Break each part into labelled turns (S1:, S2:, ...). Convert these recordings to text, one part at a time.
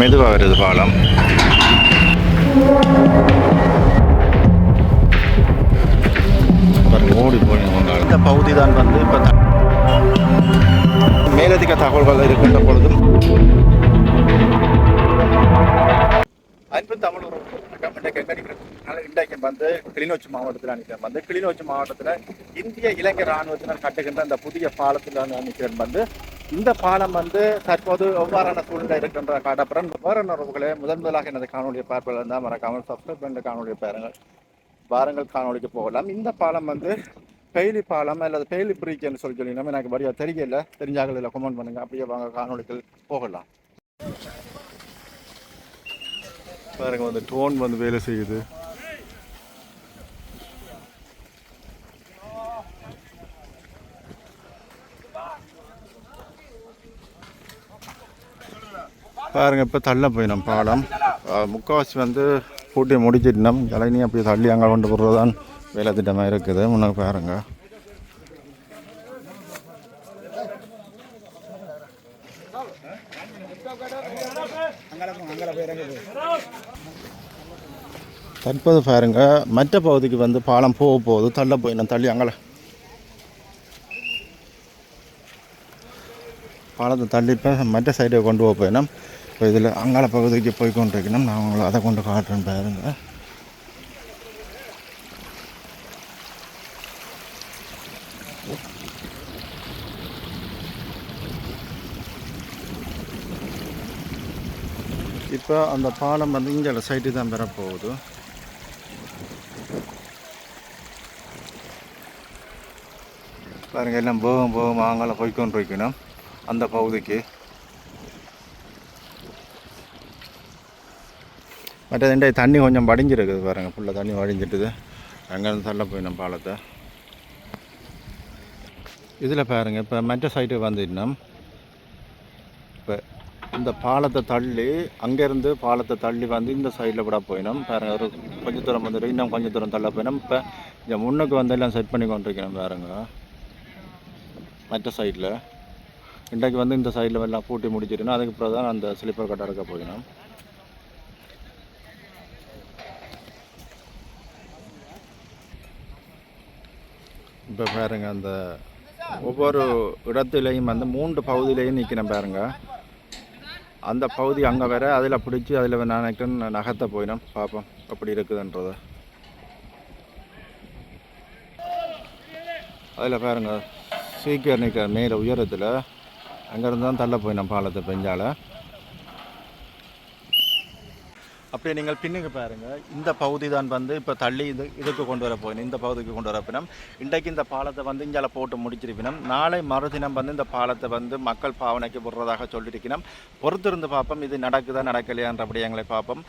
S1: மெதுவாக வருது பாலம். ஓடி போனீங்க. இந்த பகுதி தான் வந்து இப்போ மேலதிக தகவல்கள் இருக்கின்ற பொழுதும் அன்பு தமிழ் இன்றைக்கு வந்து கிளிநொச்சி மாவட்டத்தில் நிற்கிறேன். வந்து கிளிநொச்சி மாவட்டத்தில் இந்திய இலங்கை இராணுவத்தினர் கட்டுகின்ற அந்த புதிய பாலத்தில் நிற்கிறேன். வந்து இந்த பாலம் வந்து தற்போது எவ்வாறான சூழ்நிலை இருக்கின்ற காட்டப்புறம் வேற உறவுகளே முதலாக எனது காணொலியை பார்ப்பதில் இருந்தால் மறக்காமல் சப்ஸ்கிரைப் பண்ண காணொலியை பாருங்கள். வாரங்கள் காணொலிக்கு போகலாம். இந்த பாலம் வந்து பெயிலி பாலம் அல்லது பெயிலி பிரிட்ஜ்னு சொல்லினோம். எனக்கு வழியாக தெரியல, தெரிஞ்சாக்கள் இல்லை கமெண்ட் பண்ணுங்க. அப்படியே வாங்க காணொலிகள் போகலாம். பாருங்க வந்து ட்ரோன் வந்து வேலை செய்யுது. பாருங்க இப்போ தள்ள போயினோம் பாலம். முக்கால்வாசி வந்து பூட்டி முடிச்சிட்டோம். இலைனி அப்படியே தள்ளி அங்கே கொண்டு போடுறதான் வேலை திட்டமாக இருக்குது. முன்னாடி பாருங்க. தற்போது பாருங்க மற்ற பகுதிக்கு வந்து பாலம் போக போகுது. தள்ள போயினோம். தள்ளி அங்கே பாலத்தை தள்ளி இப்போ மற்ற சைடை கொண்டு போக போயினோம். இப்போ இதில் அங்காள பகுதிக்கு போய் கொண்டிருக்கணும். நான் உங்களை அதை கொண்டு காட்டுறேன் பாருங்க. இப்போ அந்த பாலம் வந்து இங்கே சைட்டு தான் பெற போகுது. பாருங்கள் எல்லாம் போகும் அங்கால போய்கொண்டு இருக்கணும் அந்த பகுதிக்கு. மற்ற ரெண்டே தண்ணி கொஞ்சம் வடிஞ்சிருக்குது பாருங்கள். ஃபுல்லாக தண்ணி வடிஞ்சிட்டுது. அங்கேருந்து தள்ள போயிடும் பாலத்தை. இதில் பாருங்கள் இப்போ மற்ற சைட்டு வந்துட்டோம். இப்போ இந்த பாலத்தை தள்ளி அங்கேருந்து பாலத்தை தள்ளி வந்து இந்த சைடில் கூட போயிடும். பாருங்கள் ஒரு கொஞ்சம் தூரம் வந்துட்டு இன்னும் கொஞ்சம் தூரம் தள்ள போயிடும். இப்போ இந்த முன்னுக்கு வந்து எல்லாம் செட் பண்ணி கொண்டிருக்கணும் பாருங்க. மற்ற சைடில் இன்றைக்கு வந்து இந்த சைடில் எல்லாம் பூட்டி முடிச்சிடணும். அதுக்கப்புறம் தான் அந்த ஸ்லிப்பர் கட்டை எடுக்க போயிடும். இப்போ பாருங்கள் அந்த ஒவ்வொரு இடத்துலையும் வந்து 3 பகுதியிலையும் நிற்கிறேன் பாருங்கள். அந்த பகுதி அங்கே வேற அதில் பிடிச்சி அதில் நினைக்கிறேன் நகர்த்த போயிடும். பார்ப்போம் எப்படி இருக்குதுன்றத. அதில் பாருங்க சீக்கிரம் நிற்கிற மேலே உயரத்தில் அங்கேருந்து தான் தள்ள போயிடும் பாலத்தை பெஞ்சால். அப்படியே நீங்கள் பின்னுக்கு பாருங்கள். இந்த பகுதி தான் வந்து இப்போ தள்ளி இதுக்கு கொண்டு வர போயிடும். இந்த பகுதிக்கு கொண்டு வர போயிடும். இன்றைக்கு இந்த பாலத்தை வந்து இங்கே போட்டு முடிச்சிருக்கணும். நாளை மறுதினம் வந்து இந்த பாலத்தை வந்து மக்கள் பாவனைக்கு போடுறதாக சொல்லியிருக்கணும். பொறுத்திருந்து பார்ப்போம் இது நடக்குதா நடக்கலையான்றபடி எங்களை பார்ப்போம்.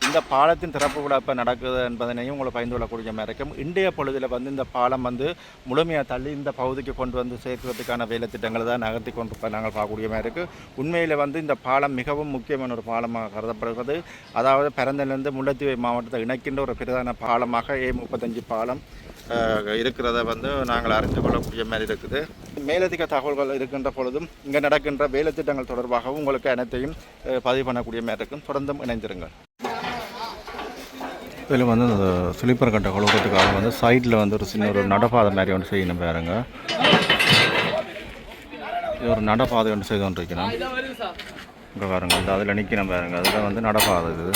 S1: இந்த பாலத்தின் திறப்பு விழா இப்போ நடக்குது என்பதனையும் உங்களை பயந்து கொள்ளக்கூடிய மாதிரி இருக்கும். இன்றைய பொழுதில் வந்து இந்த பாலம் வந்து முழுமையாக தள்ளி இந்த பகுதிக்கு கொண்டு வந்து சேர்க்கிறதுக்கான வேலை திட்டங்களை தான் நகர்த்தி கொண்டு நாங்கள் பார்க்கக்கூடிய மாதிரி இருக்குது. உண்மையில் வந்து இந்த பாலம் மிகவும் முக்கியமான ஒரு பாலமாக கருதப்படுகிறது. அதாவது பரந்தனிலிருந்து முல்லைத்தீவு மாவட்டத்தை இணைக்கின்ற ஒரு பிரதான பாலமாக A35 பாலம் இருக்கிறத வந்து நாங்கள் அறிந்து கொள்ளக்கூடிய மாதிரி இருக்குது. மேலதிக தகவல்கள் இருக்கின்ற பொழுதும் இங்கே நடக்கின்ற வேலை திட்டங்கள் தொடர்பாகவும் உங்களுக்கு அனைத்தையும் பதிவு பண்ணக்கூடிய மாதிரி இருக்கும். தொடர்ந்தும் இணைந்திருங்கள். இதில் வந்து இந்த ஸ்லீப்பர் கட்டை கொழுக்கிறதுக்காக வந்து சைடில் வந்து ஒரு சின்ன ஒரு நடப்பாதை மாதிரி ஒன்று செய்யணும் பாருங்க. இது ஒரு நடப்பாதை ஒன்று செய்து கொண்டு இருக்கணும். இங்கே பாருங்க இந்த அதில் நிற்கணும் பாருங்க. அதில் வந்து நடப்பாதை இது.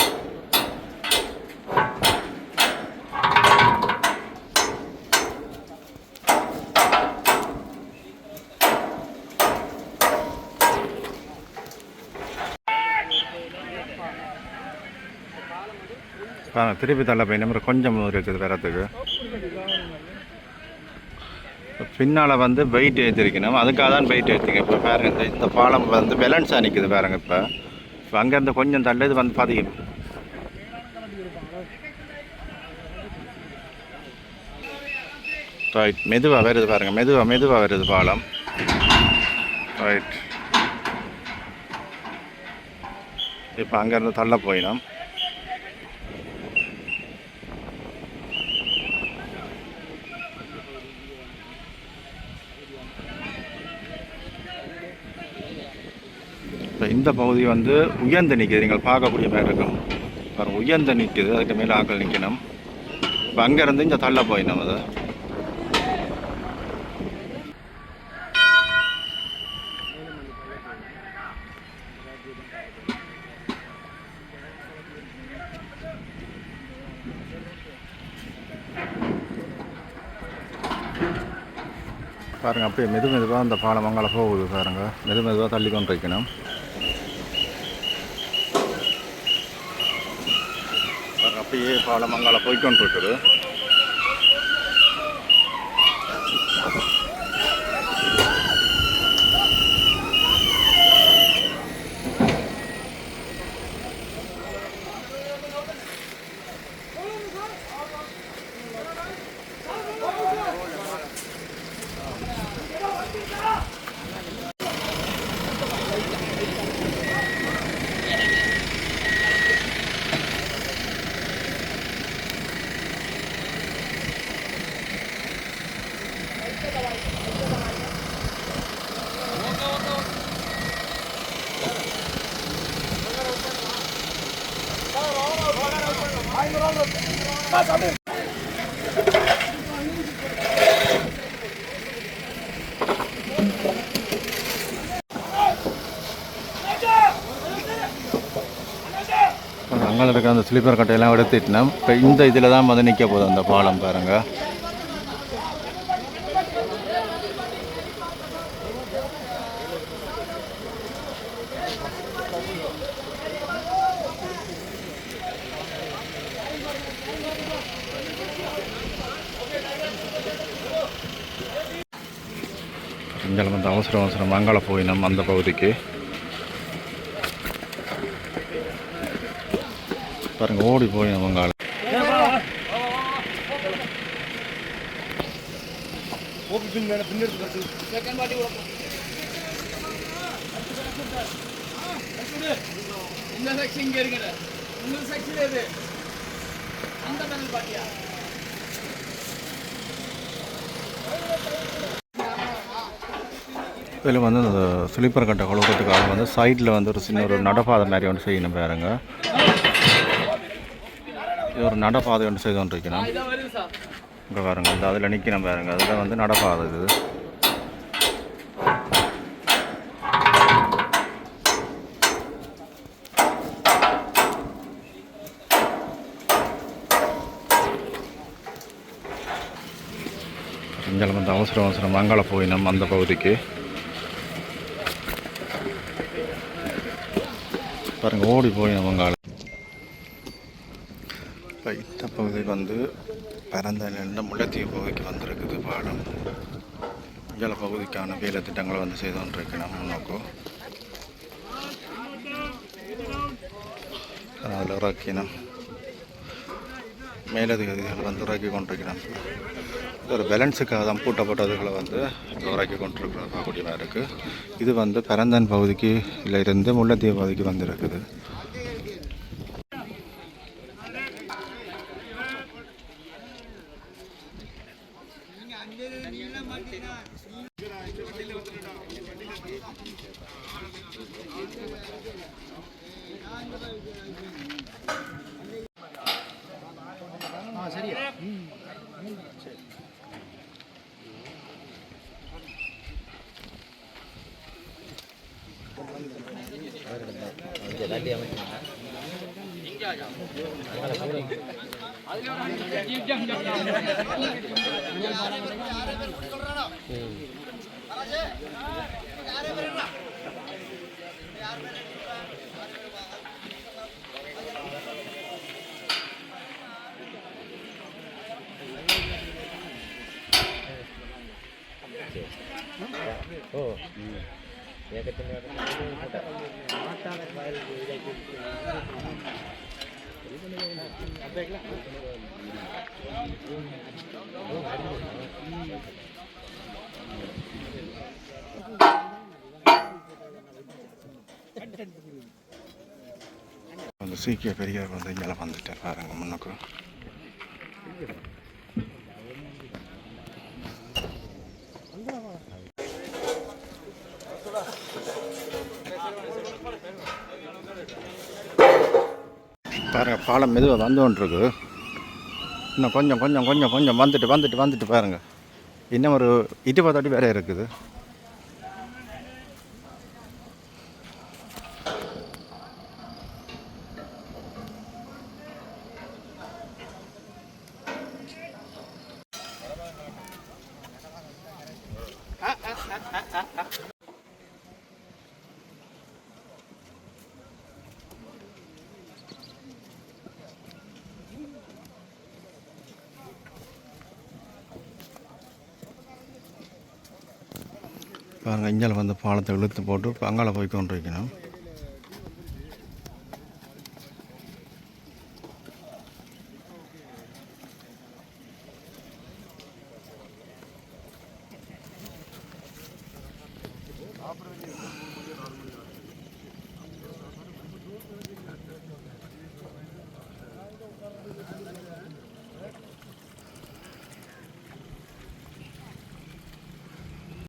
S1: திருப்பி தள்ள போய் நம்ம கொஞ்சம் இருக்குது வரத்துக்கு. பின்னால் வந்து வெயிட் ஏற்றிருக்கணும். அதுக்காக தான் வெயிட் ஏற்றிங்க. இப்போ பாருங்க இந்த பாலம் வந்து பேலன்ஸாக நிற்குது பாருங்க. இப்போ அங்கேருந்து கொஞ்சம் தள்ள இது வந்து பாதிக்கும். ரைட் மெதுவாக வருது பாருங்க. மெதுவாக வருது பாலம். ரைட் இப்போ அங்கேருந்து தள்ள போயிடும். இப்போ இந்த பகுதி வந்து உயர்ந்து நிற்கிது, நீங்கள் பார்க்கக்கூடிய மாதிரி இருக்கும் பாருங்கள், உயர்ந்து நிற்கிது, அதுக்கு மேலே ஆக்கள் நிற்கணும். இப்போ அங்கேருந்து இங்கே தள்ள போயிடணும் அதை. பாருங்கள் அப்படியே மெதுவாக அந்த பாலம் அங்கே போகுது பாருங்கள், மெதுவாக தள்ளி கொண்டு வைக்கணும். பாருங்கள் அப்படியே பாலம் அங்கால போய்கொண்டு இருக்குது. அங்கே இருக்க அந்த ஸ்லீப்பர் கட்டையெல்லாம் எடுத்துட்டோம். இப்போ இந்த இதில் தான் வந்து நிற்க போதும் அந்த பாலம் பாருங்கள். இங்கே வந்து அவசரம் மங்கள போயினோம் அந்த பகுதிக்கு. பாருங்க ஓடி போயினோம் மங்காள. இதில் வந்து அந்த ஸ்லீப்பர் கட்டை கொழுக்கிறதுக்காக வந்து சைடில் வந்து ஒரு சின்ன ஒரு நடப்பாதை மாதிரி ஒன்று செய்யணும் பாருங்க. இது ஒரு நடப்பாதை ஒன்று செய்து கொண்டு இருக்கணும். இங்கே பாருங்க, இந்த அதில் நிற்கணும் பாருங்க, அதில் வந்து நடப்பாதை இது. இங்கே வந்து அவசரம் மங்கள போயினோம் அந்த பகுதிக்கு. பாருங்க ஓடி போயினோம் மங்காள. இப்போ இந்த பகுதி வந்து பரந்தனிலிருந்து முல்லைத்தீவு பகுதிக்கு வந்திருக்குது பாலம். இங்கே பகுதிக்கான வேலை திட்டங்களை வந்து செய்து கொண்டிருக்கு நம்ம முன்னோக்கம். அதில் இறக்கினோம் மேலதிகாரிகள் வந்து இறக்கி கொண்டிருக்கிறோம். ஒரு பேலன்ஸுக்காக தான் பூட்டப்பட்டதுகளை வந்து இறக்கி கொண்டிருக்கிற கூடியமாக இருக்குது. இது வந்து பரந்தன் பகுதிக்கு இருந்து முல்லைத்தீவு பகுதிக்கு வந்திருக்குது. அந்த சீக்கிய பெரியார் வந்து இங்கே வந்துட்டார் பாருங்க முன்னுக்கு. பாருங்கள் பாலம் மெதுவாக வந்து கொண்டிருக்கு. இன்னும் கொஞ்சம் கொஞ்சம் கொஞ்சம் கொஞ்சம் வந்துட்டு வந்துட்டு வந்துட்டு பாருங்கள். இன்னும் ஒரு 20 அடி வேற இருக்குது. பாருங்கள் இஞ்சால வந்து பாலத்தை இழுத்து போட்டு அங்கால போய் கொண்டிருக்கணும்.